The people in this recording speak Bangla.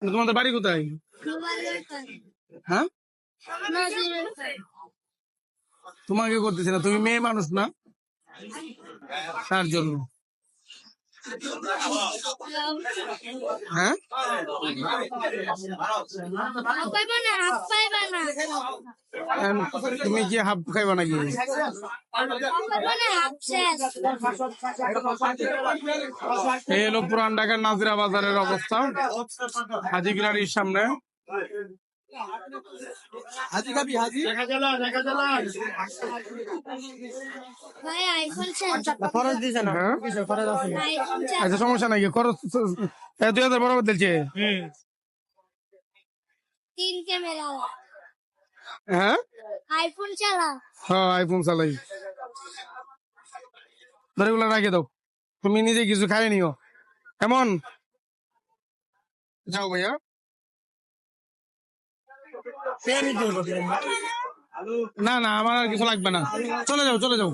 তোমাদের বাড়ি কোথায়? হ্যাঁ, তোমাকে করতেছি না, তুমি মেয়ে মানুষ না, তার জন্য। হ্যাঁ, তুমি কি হাফ খাইবা নাকি? এই হলো পুরান ঢাকার নাজিরা বাজারের অবস্থা, হাজি গ্যালারির সামনে। হাজি খাবি হাজি খরচ দিছে না, খরচ আছে। আচ্ছা, সমস্যা নাই, খরচ 2000 বরাবর দিলছে। হ্যাঁ, আইফোন চালা। হ্যাঁ, আইফোন চালাই। ধরে এগুলো রাখে দাও, তুমি নিজে কিছু খাই নিও। এমন যাও ভাইয়া। না না, আমার আর কিছু লাগবে না, চলে যাও চলে যাও।